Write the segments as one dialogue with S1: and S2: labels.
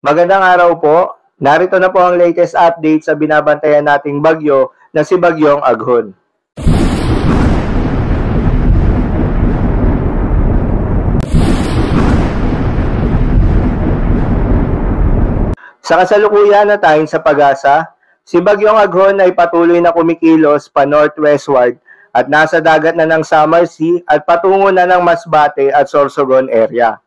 S1: Magandang araw po. Narito na po ang latest update sa binabantayan nating bagyo na si Bagyong Aghon. Sa kasalukuyan na tayong sa pag-asa, si Bagyong Aghon ay patuloy na kumikilos pa northwestward at nasa dagat na ng Samar Sea at patungo na ng Masbate at Sorsogon area.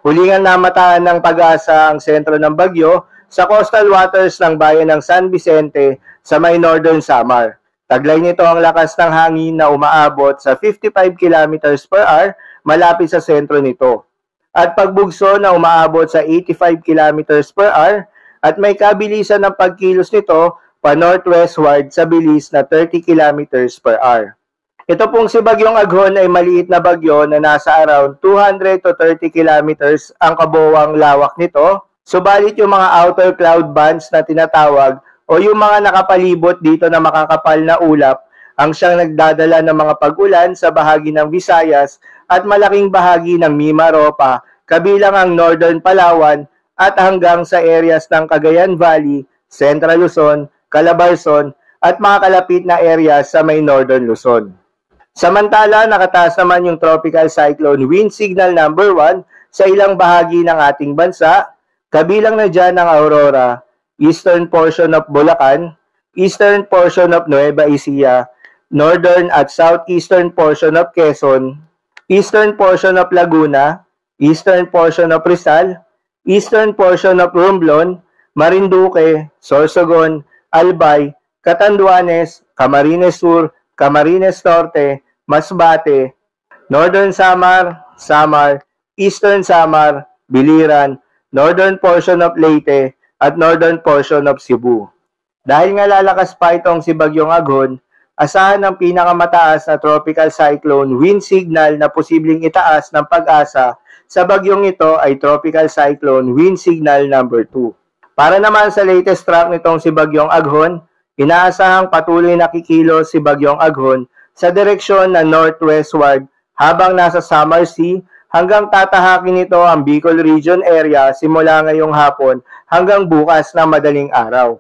S1: Hulingan namataan ng pag-asa ang sentro ng bagyo sa coastal waters ng bayan ng San Vicente sa may northern Samar. Taglay nito ang lakas ng hangin na umaabot sa 55 km per hour malapit sa sentro nito. At pagbugso na umaabot sa 85 km per hour at may kabilisan ng pagkilos nito pa northwestward sa bilis na 30 km per hour. Ito pong si Bagyong Aghon ay maliit na bagyo na nasa around 200 to 30 kilometers ang kabuuang lawak nito. Subalit yung mga outer cloud bands na tinatawag o yung mga nakapalibot dito na makakapal na ulap ang siyang nagdadala ng mga pag-ulan sa bahagi ng Visayas at malaking bahagi ng Mimaropa, kabilang ang Northern Palawan at hanggang sa areas ng Cagayan Valley, Central Luzon, Calabarzon at mga kalapit na areas sa may Northern Luzon. Samantala, nakataas naman yung Tropical Cyclone Wind Signal number 1 sa ilang bahagi ng ating bansa, kabilang na dyan ang Aurora, eastern portion of Bulacan, eastern portion of Nueva Ecija, northern at southeastern portion of Quezon, eastern portion of Laguna, eastern portion of Rizal, eastern portion of Romblon, Marinduque, Sorsogon, Albay, Catanduanes, Camarines Sur, Camarines Norte, Masbate, Northern Samar, Samar, Eastern Samar, Biliran, Northern portion of Leyte, at Northern portion of Cebu. Dahil nga lalakas pa itong si Bagyong Aghon, asahan ng pinakamataas na tropical cyclone wind signal na posibleng itaas ng pag-asa sa bagyong ito ay Tropical Cyclone Wind Signal number 2. Para naman sa latest track nitong si Bagyong Aghon, inaasahang patuloy na kikilos si Bagyong Aghon sa direksyon na northwestward habang nasa Samar Sea hanggang tatahakin nito ang Bicol Region area simula ngayong hapon hanggang bukas na madaling araw.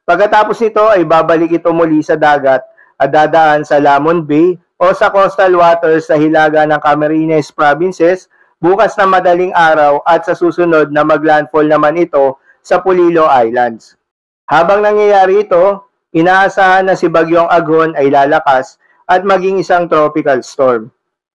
S1: Pagkatapos nito ay babalik ito muli sa dagat at dadaan sa Lamon Bay o sa coastal waters sa hilaga ng Camarines Provinces bukas na madaling araw at sa susunod na maglandfall naman ito sa Polillo Islands. Habang nangyayari ito, inaasahan na si Bagyong Aghon ay lalakas at maging isang tropical storm.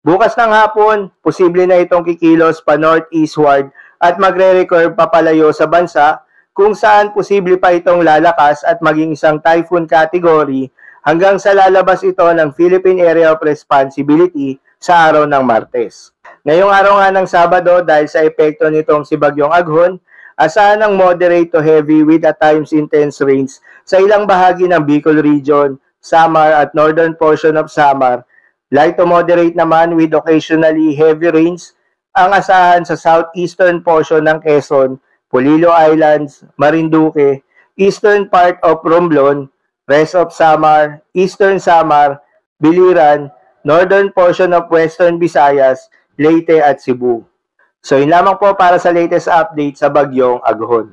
S1: Bukas ng hapon, posible na itong kikilos pa northeastward at magre-recurve papalayo sa bansa kung saan posible pa itong lalakas at maging isang typhoon category hanggang sa lalabas ito ng Philippine Area of Responsibility sa araw ng Martes. Ngayong araw nga ng Sabado, dahil sa epekto nitong si Bagyong Aghon, asahan ng moderate to heavy with at times intense rains sa ilang bahagi ng Bicol Region, Samar at northern portion of Samar. Light to moderate naman with occasionally heavy rains ang asahan sa southeastern portion ng Quezon, Polillo Islands, Marinduque, eastern part of Romblon, rest of Samar, eastern Samar, Biliran, northern portion of western Visayas, Leyte at Cebu. So yun lamang po para sa latest update sa Bagyong Aghon.